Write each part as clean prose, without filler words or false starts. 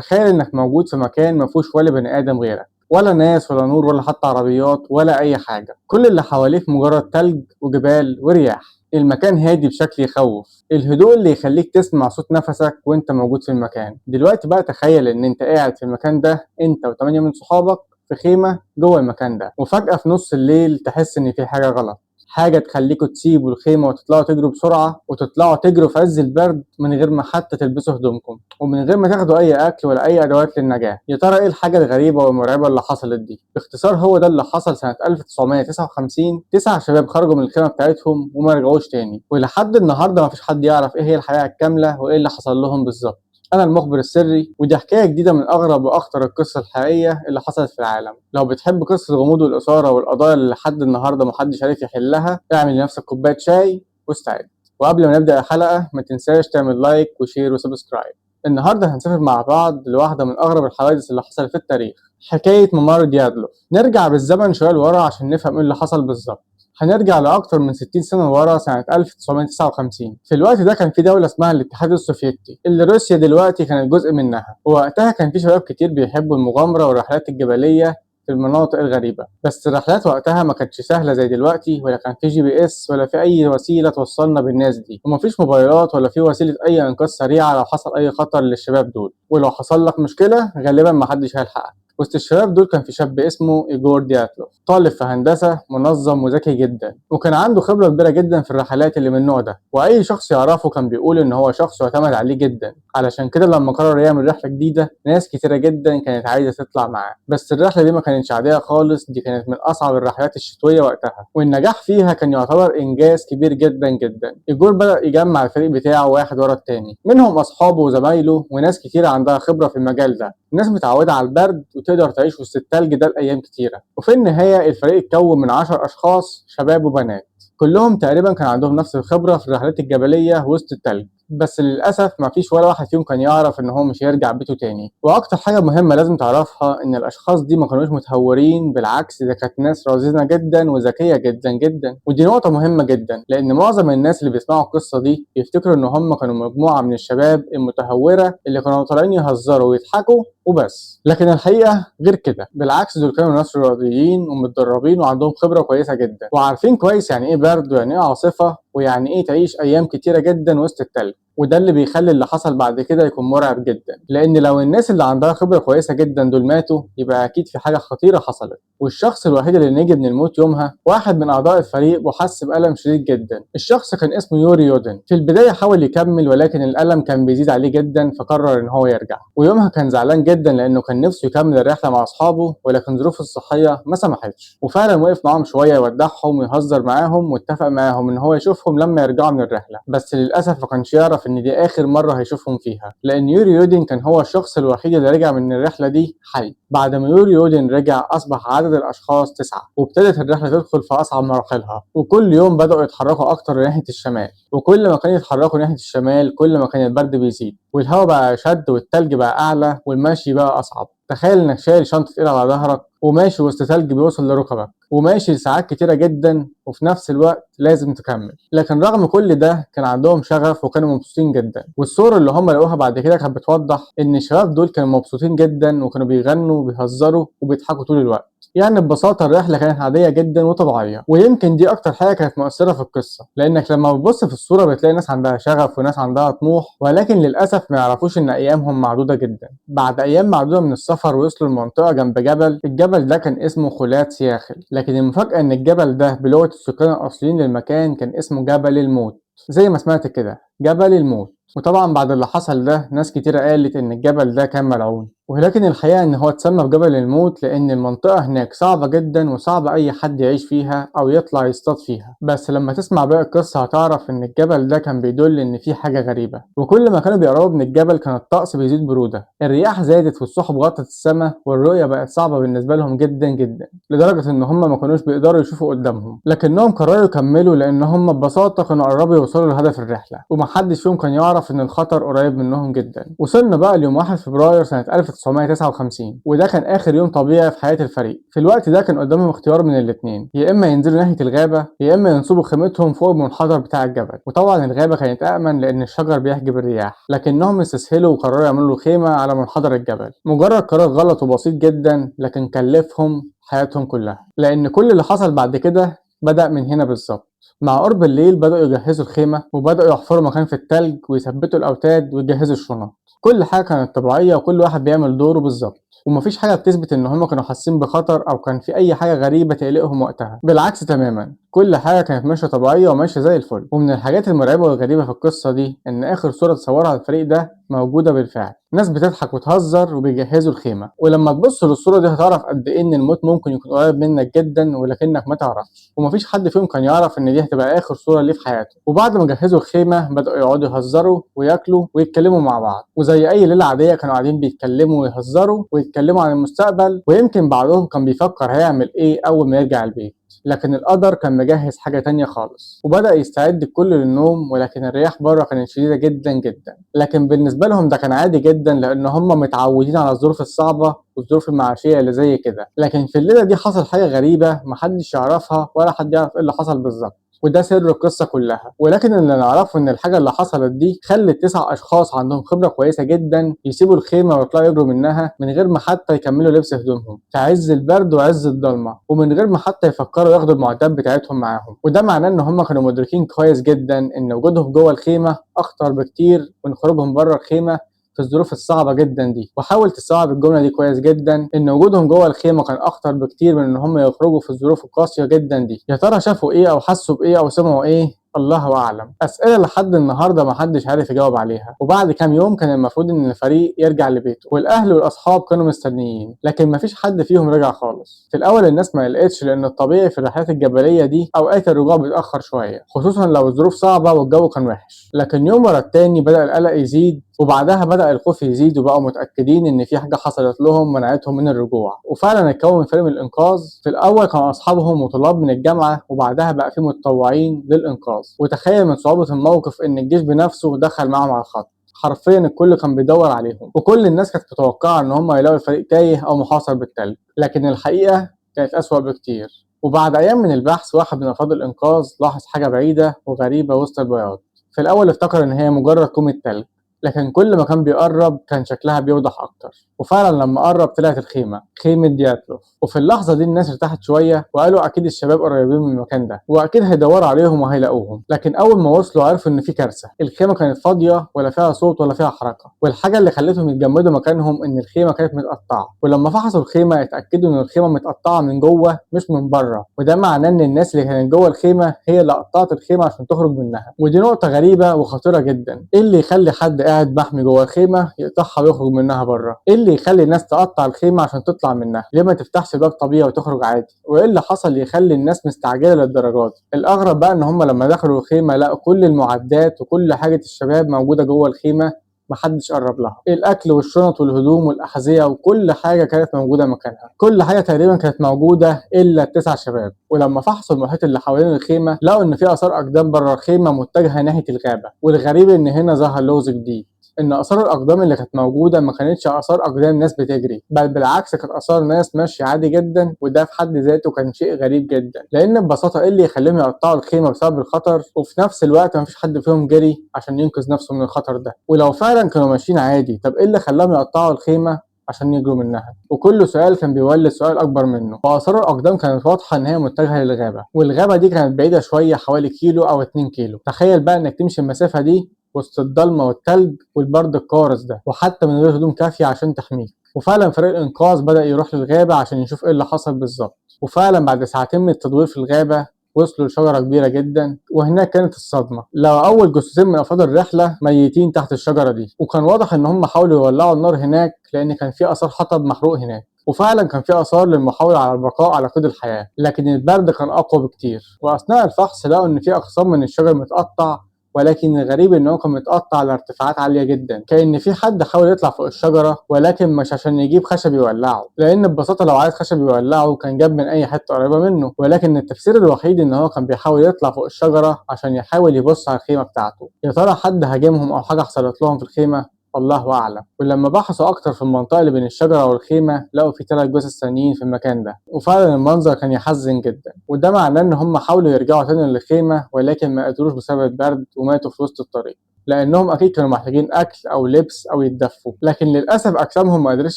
تخيل إنك موجود في مكان مفيهوش ولا بني آدم غيرك، ولا ناس ولا نور ولا حتى عربيات ولا أي حاجة، كل اللي حواليك مجرد تلج وجبال ورياح. المكان هادي بشكل يخوف، الهدوء اللي يخليك تسمع صوت نفسك وانت موجود في المكان. دلوقتي بقى تخيل ان انت قاعد في المكان ده انت وتمانية من صحابك في خيمة جوه المكان ده، وفجأة في نص الليل تحس ان في حاجة غلط، حاجة تخليكوا تسيبوا الخيمة وتطلعوا تجروا بسرعة، وتطلعوا تجروا في عز البرد من غير ما حتى تلبسوا هدومكم، ومن غير ما تاخدوا أي أكل ولا أي أدوات للنجاة. يا ترى إيه الحاجة الغريبة والمرعبة اللي حصلت دي؟ باختصار هو ده اللي حصل سنة 1959. 9 شباب خرجوا من الخيمة بتاعتهم وما رجعوش تاني، ولحد النهاردة مفيش حد يعرف إيه هي الحقيقة الكاملة وإيه اللي حصل لهم بالظبط. أنا المخبر السري، ودي حكاية جديدة من أغرب وأخطر القصص الحقيقية اللي حصلت في العالم. لو بتحب قصة الغموض والإثارة والقضايا اللي لحد النهاردة محدش عارف يحلها، اعمل لنفسك كوباية شاي واستعد. وقبل ما نبدأ الحلقة ما تنساش تعمل لايك وشير وسبسكرايب. النهاردة هنسافر مع بعض لواحدة من أغرب الحوادث اللي حصلت في التاريخ، حكاية ممر ديادلو. نرجع بالزمن شوية لورا عشان نفهم إيه اللي حصل بالظبط. هنرجع لأكتر من 60 سنة ورا، سنة 1959. في الوقت ده كان في دولة اسمها الاتحاد السوفيتي اللي روسيا دلوقتي كانت جزء منها، ووقتها كان في شباب كتير بيحبوا المغامرة والرحلات الجبلية في المناطق الغريبة. بس الرحلات وقتها ما كانتش سهلة زي دلوقتي، ولا كان في GPS ولا في أي وسيلة توصلنا بالناس دي، ومفيش موبايلات ولا في وسيلة أي إنقاذ سريعة لو حصل أي خطر للشباب دول، ولو حصل لك مشكلة غالبا محدش هيلحقك. وسط الشباب دول كان في شاب اسمه إيجور دياتلوف، طالب في هندسة، منظم وذكي جدا، وكان عنده خبرة كبيرة جدا في الرحلات اللي من النوع ده، وأي شخص يعرفه كان بيقول إن هو شخص يعتمد عليه جدا. علشان كده لما قرر يعمل رحلة جديدة ناس كتيرة جدا كانت عايزة تطلع معاه. بس الرحلة دي ما كانتش عادية خالص، دي كانت من أصعب الرحلات الشتوية وقتها، والنجاح فيها كان يعتبر إنجاز كبير جدا جدا. إيجور بدأ يجمع الفريق بتاعه واحد ورا التاني، منهم أصحابه وزمايله وناس كتيرة عندها خبرة في المجال ده، ناس متعودة على البرد وتقدر تعيش وسط التلج ده لأيام كتيرة. وفي النهاية الفريق اتكون من 10 أشخاص، شباب وبنات، كلهم تقريبا كان عندهم نفس الخبرة في الرحلات الجبلية وسط التلج. بس للأسف مفيش ولا واحد فيهم كان يعرف إن هو مش هيرجع بيته تاني. وأكتر حاجة مهمة لازم تعرفها إن الأشخاص دي ما كانوش متهورين، بالعكس ده كانت ناس رزينة جدا وذكية جدا جدا. ودي نقطة مهمة جدا، لأن معظم الناس اللي بيسمعوا القصة دي يفتكروا إن هم كانوا مجموعة من الشباب المتهورة اللي كانوا طالعين يهزروا ويضحكوا وبس. لكن الحقيقة غير كده، بالعكس دول كانوا ناس رياضيين ومتدربين وعندهم خبرة كويسة جدا، وعارفين كويس يعني إيه برد ويعني إيه عاصفة ويعني إيه تعيش أيام كتيرة جدا وسط التلج. وده اللي بيخلي اللي حصل بعد كده يكون مرعب جدا، لأن لو الناس اللي عندها خبرة كويسة جدا دول ماتوا يبقى أكيد في حاجة خطيرة حصلت. والشخص الوحيد اللي نجي من الموت يومها واحد من أعضاء الفريق، وحس بألم شديد جدا. الشخص كان اسمه يوري يودن. في البداية حاول يكمل، ولكن الألم كان بيزيد عليه جدا، فقرر إن هو يرجع. ويومها كان زعلان جدا لأنه كان نفسه يكمل الرحلة مع أصحابه، ولكن ظروفه الصحية ما سمحتش. وفعلا وقف معاهم شوية يودعهم ويهزر معاهم، واتفق معاهم إن هو يشوفهم لما يرجعوا من الرحلة. بس للأسف ما كانش يعرف إن دي آخر مرة هيشوفهم فيها، لأن يوري يودن كان هو الشخص الوحيد اللي رجع من الرحلة دي حي. بعد ما يوري يودن رجع أصبح عدد الأشخاص 9، وابتدت الرحلة تدخل في أصعب مراحلها، وكل يوم بدأوا يتحركوا أكتر ناحية الشمال، وكل ما كانوا يتحركوا ناحية الشمال كل ما كان البرد بيزيد، والهواء بقى شد، والتلج بقى أعلى، والمشي بقى أصعب. تخيل إنك شايل شنطة تقيلة على ظهرك وماشي وسط تلج بيوصل لركبك، وماشي لساعات كتيرة جدا، وفي نفس الوقت لازم تكمل. لكن رغم كل ده كان عندهم شغف وكانوا مبسوطين جدا. والصور اللي هم لقوها بعد كده كانت بتوضح إن الشباب دول كانوا مبسوطين جدا، وكانوا بيغنوا وبيهزروا وبيضحكوا طول الوقت. يعني ببساطة الرحلة كانت عادية جدا وطبيعية. ويمكن دي أكتر حاجة كانت مؤثرة في القصة، لأنك لما بتبص في الصورة بتلاقي ناس عندها شغف وناس عندها طموح، ولكن للأسف ما يعرفوش إن أيامهم معدودة جدا. بعد أيام معدودة من السفر وصلوا لمنطقة جنب جبل. الجبل ده كان اسمه خولات سياخل، لكن المفاجأة إن الجبل ده بلغة السكان الأصليين للمكان كان اسمه جبل الموت، زي ما سمعت كده، جبل الموت. وطبعا بعد اللي حصل ده ناس كتيرة قالت إن الجبل ده كان ملعون، ولكن الحقيقة إن هو اتسمى بجبل الموت لأن المنطقة هناك صعبة جدا، وصعب أي حد يعيش فيها أو يطلع يصطاد فيها. بس لما تسمع باقي القصة هتعرف إن الجبل ده كان بيدل إن في حاجة غريبة. وكل ما كانوا بيقربوا من الجبل كان الطقس بيزيد برودة، الرياح زادت والسحب غطت السماء، والرؤية بقت صعبة بالنسبة لهم جدا جدا، لدرجة إن هم ما كانوش بيقدروا يشوفوا قدامهم. لكنهم قرروا يكملوا لأن هم ببساطة كانوا قربوا يوصلوا لهدف الرحلة، ومحدش فيهم كان يعرف إن الخطر قريب منهم جدا. وصلنا بقى ليوم 1 فبراير سنة 1959، وده كان آخر يوم طبيعي في حياة الفريق. في الوقت ده كان قدامهم اختيار من الاتنين، يا إما ينزلوا ناحية الغابة يا إما ينصبوا خيمتهم فوق المنحدر بتاع الجبل. وطبعا الغابة كانت أأمن لأن الشجر بيحجب الرياح، لكنهم استسهلوا وقرروا يعملوا له خيمة على منحدر الجبل. مجرد قرار غلط وبسيط جدا لكن كلفهم حياتهم كلها، لأن كل اللي حصل بعد كده بدأ من هنا بالظبط. مع قرب الليل بدأوا يجهزوا الخيمة وبدأوا يحفروا مكان في التلج ويثبتوا الأوتاد ويجهزوا الشنط. كل حاجة كانت طبيعية وكل واحد بيعمل دوره بالظبط، ومفيش حاجة بتثبت إن هما كانوا حاسين بخطر أو كان في أي حاجة غريبة تقلقهم وقتها. بالعكس تماما، كل حاجة كانت ماشية طبيعية وماشية زي الفل. ومن الحاجات المرعبة والغريبة في القصة دي إن آخر صورة اتصورها الفريق ده موجودة بالفعل، ناس بتضحك وتهزر وبيجهزوا الخيمة. ولما تبص للصورة دي هتعرف قد إيه إن الموت ممكن يكون قريب منك جدا ولكنك ما تعرفش. ومفيش حد فيهم كان يعرف إن دي هتبقى آخر صورة ليه في حياته. وبعد ما جهزوا الخيمة بدأوا يقعدوا يهزروا وياكلوا ويتكلموا مع بعض، وزي أي ليلة عادية كانوا قاعدين بيتكلموا ويهزروا ويتكلموا عن المستقبل، ويمكن بعضهم كان بيفكر هيعمل إيه أول ما يرجع البيت. لكن القدر كان مجهز حاجة تانية خالص، وبدأ يستعد الكل للنوم. ولكن الرياح بره كانت شديدة جدا جدا، لكن بالنسبة لهم ده كان عادي جدا لأن هم متعودين على الظروف الصعبة والظروف المعاشية اللي زي كده. لكن في الليلة دي حصل حاجة غريبة محدش يعرفها ولا حد يعرف ايه اللي حصل بالظبط، وده سر القصة كلها. ولكن اللي نعرفه إن الحاجة اللي حصلت دي خلت 9 أشخاص عندهم خبرة كويسة جدا يسيبوا الخيمة ويطلعوا يجروا منها من غير ما حتى يكملوا لبس هدومهم في عز البرد وعز الضلمة، ومن غير ما حتى يفكروا ياخدوا المعدات بتاعتهم معاهم. وده معناه إن هم كانوا مدركين كويس جدا إن وجودهم جوه الخيمة أخطر بكتير من خروجهم بره الخيمة في الظروف الصعبة جدا دي. وحاول تستوعب الجملة دي كويس جدا، إن وجودهم جوه الخيمة كان أخطر بكتير من إن هم يخرجوا في الظروف القاسية جدا دي. يا ترى شافوا إيه أو حسوا بإيه أو سمعوا إيه؟ الله أعلم. أسئلة لحد النهاردة محدش عارف يجاوب عليها. وبعد كام يوم كان المفروض إن الفريق يرجع لبيته، والأهل والأصحاب كانوا مستنيين، لكن مفيش حد فيهم رجع خالص. في الأول الناس ما قلقتش لأن الطبيعي في الرحلات الجبلية دي أوقات الرجوع بيتأخر شوية، خصوصا لو الظروف صعبة والجو كان وحش. لكن يوم ورا التاني بدأ القلق يزيد، وبعدها بدأ الخوف يزيد، وبقوا متأكدين إن في حاجة حصلت لهم منعتهم من الرجوع. وفعلا اتكون فريق من الإنقاذ. في الأول كانوا أصحابهم وطلاب من الجامعة، وبعدها بقى في متطوعين للإنقاذ. وتخيل من صعوبة الموقف إن الجيش بنفسه دخل معهم على الخط. حرفيا الكل كان بيدور عليهم، وكل الناس كانت متوقعة إن هم يلاقوا الفريق تايه أو محاصر بالتلج، لكن الحقيقة كانت أسوأ بكتير. وبعد أيام من البحث واحد من أفراد الإنقاذ لاحظ حاجة بعيدة وغريبة وسط البياض. في الأول افتكر إن هي مجرد كومة تلج، لكن كل ما كان بيقرب كان شكلها بيوضح أكتر. وفعلا لما قرب طلعت الخيمة، خيمة دياتلوف. وفي اللحظة دي الناس ارتاحت شوية وقالوا أكيد الشباب قريبين من المكان ده وأكيد هيدوروا عليهم وهيلاقوهم. لكن أول ما وصلوا عرفوا إن في كارثة. الخيمة كانت فاضية ولا فيها صوت ولا فيها حركة، والحاجة اللي خلتهم يتجمدوا مكانهم إن الخيمة كانت متقطعة. ولما فحصوا الخيمة اتأكدوا إن الخيمة متقطعة من جوه مش من بره، وده معناه إن الناس اللي كانت جوه الخيمة هي اللي قطعت الخيمة عشان تخرج منها. ودي نقطة غريبة وخطيرة جدا. إيه اللي يخلي حد قاعد محمي جوه الخيمة يقطعها ويخرج منها بره؟ إيه اللي يخلي الناس تقطع الخيمة عشان تطلع منها؟ ليه ما تفتحش الباب طبيعي وتخرج عادي؟ وايه اللي حصل يخلي الناس مستعجله للدرجات؟ الاغرب بقى ان هم لما دخلوا الخيمه لقوا كل المعدات وكل حاجه الشباب موجوده جوه الخيمه، محدش قرب لها. الاكل والشنط والهدوم والاحذيه وكل حاجه كانت موجوده مكانها. كل حاجه تقريبا كانت موجوده الا ال9 شباب. ولما فحصوا المحيط اللي حوالين الخيمه لقوا ان في اثار اقدام بره الخيمه متجهه ناحيه الغابه. والغريب ان هنا ظهر لغز جديد، ان اثار الاقدام اللي كانت موجوده ما كانتش اثار اقدام ناس بتجري، بل بالعكس كانت اثار ناس ماشيه عادي جدا. وده في حد ذاته كان شيء غريب جدا، لان ببساطه ايه اللي يخليهم يقطعوا الخيمه بسبب الخطر وفي نفس الوقت ما فيش حد فيهم جري عشان ينقذ نفسه من الخطر ده؟ ولو فعلا كانوا ماشيين عادي، طب ايه اللي خلاهم يقطعوا الخيمه عشان يجروا منها؟ وكل سؤال كان بيولد سؤال اكبر منه. واثار الاقدام كانت واضحه ان هي متجهه للغابه، والغابه دي كانت بعيده شويه حوالي كيلو او 2 كيلو. تخيل بقى انك تمشي المسافه دي وسط الضلمة والتلج والبرد القارس ده، وحتى من غير هدوم كافية عشان تحميك. وفعلا فريق الإنقاذ بدأ يروح للغابة عشان يشوف إيه اللي حصل بالظبط. وفعلا بعد ساعتين من التدوير في الغابة وصلوا لشجرة كبيرة جدا، وهناك كانت الصدمة. لقوا أول جثتين من أفراد الرحلة ميتين تحت الشجرة دي، وكان واضح إن هم حاولوا يولعوا النار هناك لأن كان في آثار حطب محروق هناك. وفعلا كان في آثار للمحاولة على البقاء على قيد الحياة، لكن البرد كان أقوى بكتير. وأثناء الفحص لقوا إن في أقسام من الشجر متقطع، ولكن الغريب ان هو كان متقطع على ارتفاعات عاليه جدا، كأن في حد حاول يطلع فوق الشجره ولكن مش عشان يجيب خشب يولعه، لان ببساطه لو عايز خشب يولعه كان جاب من اي حته قريبه منه. ولكن التفسير الوحيد ان هو كان بيحاول يطلع فوق الشجره عشان يحاول يبص على الخيمه بتاعته. يا ترى حد هاجمهم او حاجه حصلت لهم في الخيمه؟ الله أعلم. ولما بحثوا أكتر في المنطقة اللي بين الشجرة والخيمة لقوا في 3 جثث تانيين في المكان ده، وفعلا المنظر كان يحزن جدا، وده معناه إن هم حاولوا يرجعوا تاني للخيمة ولكن ما قدروش بسبب البرد وماتوا في وسط الطريق، لأنهم أكيد كانوا محتاجين أكل أو لبس أو يتدفوا، لكن للأسف أجسامهم ما قدرتش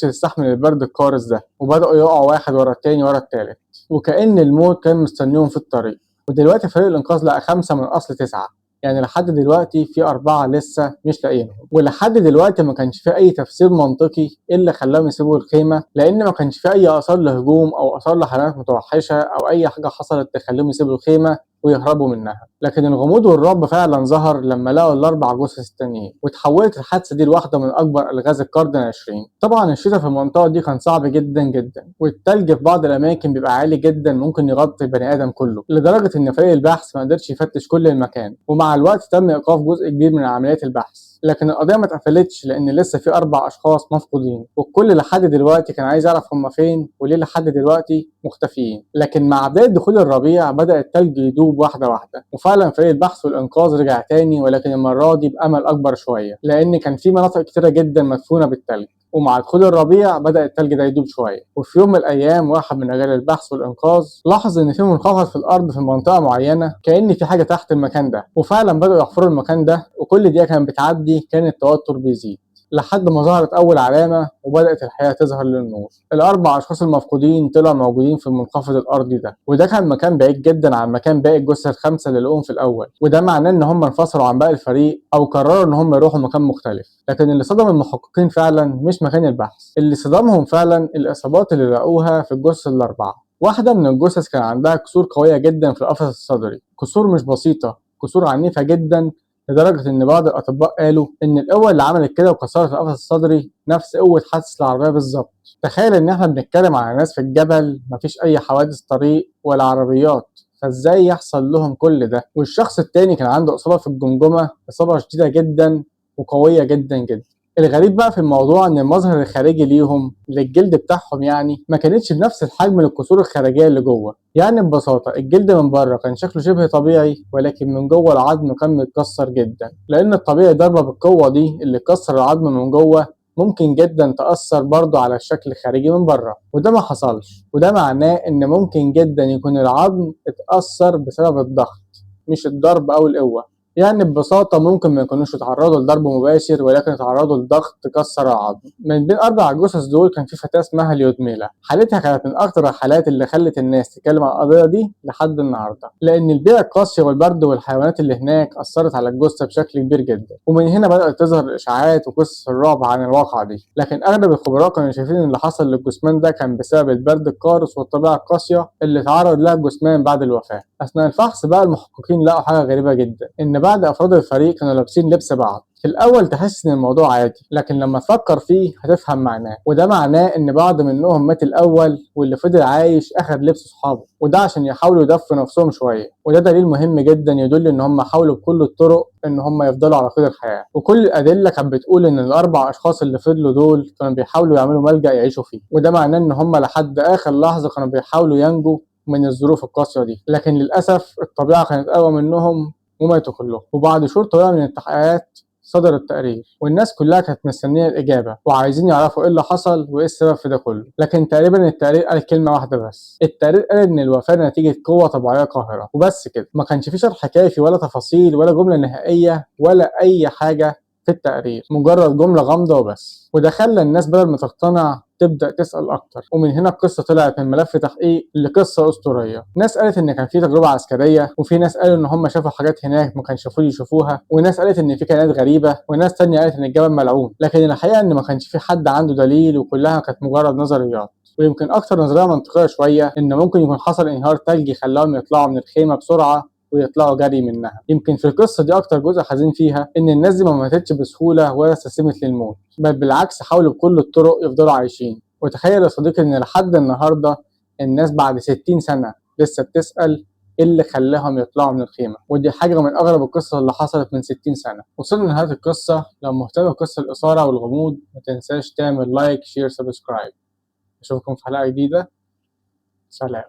تستحمل البرد القارس ده، وبدأوا يقعوا واحد ورا التاني ورا التالت، وكأن الموت كان مستنيهم في الطريق. ودلوقتي فريق الإنقاذ لقى 5 من أصل 9، يعني لحد دلوقتي في 4 لسه مش لاقيينهم. ولحد دلوقتي ما كانش في أي تفسير منطقي إيه اللي خلاهم يسيبوا الخيمة، لأن ما كانش في أي آثار لهجوم أو آثار لحيوانات متوحشة أو أي حاجة حصلت تخليهم يسيبوا الخيمة ويهربوا منها. لكن الغموض والرعب فعلا ظهر لما لقوا ال4 جثث التانيين، وتحولت الحادثة دي لواحدة من أكبر ألغاز القرن العشرين. طبعا الشتاء في المنطقة دي كان صعب جدا جدا، والتلج في بعض الأماكن بيبقى عالي جدا ممكن يغطي البني آدم كله، لدرجة إن فريق البحث ما قدرش يفتش كل المكان، ومع الوقت تم إيقاف جزء كبير من عمليات البحث. لكن القضية ما اتقفلتش لأن لسه في 4 أشخاص مفقودين، والكل لحد دلوقتي كان عايز يعرف هما فين وليه لحد دلوقتي مختفيين. لكن مع بداية دخول الربيع بدأ التلج يدوب واحدة واحدة، وفعلا فريق البحث والإنقاذ رجع تاني، ولكن المرة دي بأمل أكبر شوية لأن كان في مناطق كتيرة جدا مدفونة بالتلج. ومع دخول الربيع بدأ التلج ده يدوب شوية، وفي يوم من الأيام واحد من رجال البحث والإنقاذ لاحظ إن في منخفض في الأرض في منطقة معينة، كأن في حاجة تحت المكان ده، وفعلا بدأوا يحفروا المكان ده، وكل دقيقة كانت بتعدي كان التوتر بيزيد لحد ما ظهرت أول علامة وبدأت الحياة تظهر للنور. ال4 أشخاص المفقودين طلعوا موجودين في المنخفض الأرضي ده، وده كان مكان بعيد جدا عن مكان باقي الجثث ال5 اللي لقوهم في الأول، وده معناه إن هم انفصلوا عن باقي الفريق أو قرروا إن هم يروحوا مكان مختلف. لكن اللي صدم المحققين فعلا مش مكان البحث، اللي صدمهم فعلا الإصابات اللي لقوها في الجثث ال4. واحدة من الجثث كان عندها كسور قوية جدا في القفص الصدري، كسور مش بسيطة، كسور عنيفة جدا، لدرجة إن بعض الأطباء قالوا إن القوة اللي عملت كده وكسرت القفص الصدري نفس قوة حادث العربية بالظبط. تخيل إن إحنا بنتكلم على ناس في الجبل مفيش أي حوادث طريق ولا عربيات، فإزاي يحصل لهم كل ده؟ والشخص التاني كان عنده إصابة في الجمجمة، إصابة شديدة جدا وقوية جدا جدا. الغريب بقى في الموضوع إن المظهر الخارجي ليهم للجلد بتاعهم يعني ما كانتش بنفس الحجم للكسور الخارجية اللي جوه. يعني ببساطة الجلد من بره كان شكله شبه طبيعي، ولكن من جوه العظم كان متكسر جدا، لأن الطبيعي ضربة بالقوة دي اللي كسر العظم من جوه ممكن جدا تأثر برضه على الشكل الخارجي من بره، وده ما حصلش، وده معناه إن ممكن جدا يكون العظم اتأثر بسبب الضغط مش الضرب أو القوة. يعني ببساطة ممكن ما يكونوش اتعرضوا لضرب مباشر، ولكن اتعرضوا لضغط كسر العظم. من بين 4 جثث دول كان في فتاة اسمها ليودميلا، حالتها كانت من أكتر الحالات اللي خلت الناس تتكلم عن القضية دي لحد النهاردة، لأن البيئة القاسية والبرد والحيوانات اللي هناك أثرت على الجثة بشكل كبير جدا، ومن هنا بدأت تظهر الإشاعات وقصص الرعب عن الواقعة دي. لكن أغلب الخبراء كانوا شايفين إن اللي حصل للجثمان ده كان بسبب البرد القارس والطبيعة القاسية اللي تعرض لها الجثمان بعد الوفاة. أثناء الفحص بقى المحققين لقوا حاجة غريبة جدا، إن بعض أفراد الفريق كانوا لابسين لبس بعض. في الأول تحس إن الموضوع عادي، لكن لما تفكر فيه هتفهم معناه، وده معناه إن بعض منهم مات الأول واللي فضل عايش أخد لبس صحابه، وده عشان يحاولوا يدفوا نفسهم شوية، وده دليل مهم جدا يدل إن هم حاولوا بكل الطرق إن هم يفضلوا على قيد الحياة. وكل الأدلة كانت بتقول إن ال4 أشخاص اللي فضلوا دول كانوا بيحاولوا يعملوا ملجأ يعيشوا فيه، وده معناه إن هم لحد آخر لحظة كانوا بيحاولوا ينجوا من الظروف القاسية دي، لكن للأسف الطبيعة كانت أقوى منهم وماتوا كلهم. وبعد شهور طويلة من التحقيقات صدر التقرير، والناس كلها كانت مستنية الإجابة وعايزين يعرفوا إيه اللي حصل وإيه السبب في ده كله. لكن تقريبا التقرير قال كلمة واحدة بس، التقرير قال إن الوفاة نتيجة قوة طبيعية قاهرة، وبس كده. ما كانش فيه شرح كافي ولا تفاصيل ولا جملة نهائية ولا أي حاجة في التقرير، مجرد جملة غامضة وبس. وده خلى الناس بدل ما تقتنع تبدأ تسأل أكتر، ومن هنا القصة طلعت من ملف تحقيق لقصة أسطورية. ناس قالت إن كان في تجربة عسكرية، وفي ناس قالوا إن هم شافوا حاجات هناك ما كانش المفروض يشوفوها، وناس قالت إن في كائنات غريبة، وناس تانية قالت إن الجبل ملعون. لكن الحقيقة إن ما كانش في حد عنده دليل، وكلها كانت مجرد نظريات. ويمكن أكتر نظرية منطقية شوية إن ممكن يكون حصل انهيار ثلجي خلاهم يطلعوا من الخيمة بسرعة ويطلعوا جري منها. يمكن في القصة دي أكتر جزء حزين فيها إن الناس دي ما ماتتش بسهولة ولا استسلمت للموت، بل بالعكس حاولوا بكل الطرق يفضلوا عايشين. وتخيل يا صديقي إن لحد النهاردة الناس بعد 60 سنة لسه بتسأل إيه اللي خلاهم يطلعوا من الخيمة، ودي حاجة من أغرب القصص اللي حصلت من 60 سنة. وصلنا لنهاية القصة. لو مهتم بقصة الإثارة والغموض ما تنساش تعمل لايك شير سبسكرايب. أشوفكم في حلقة جديدة. سلام.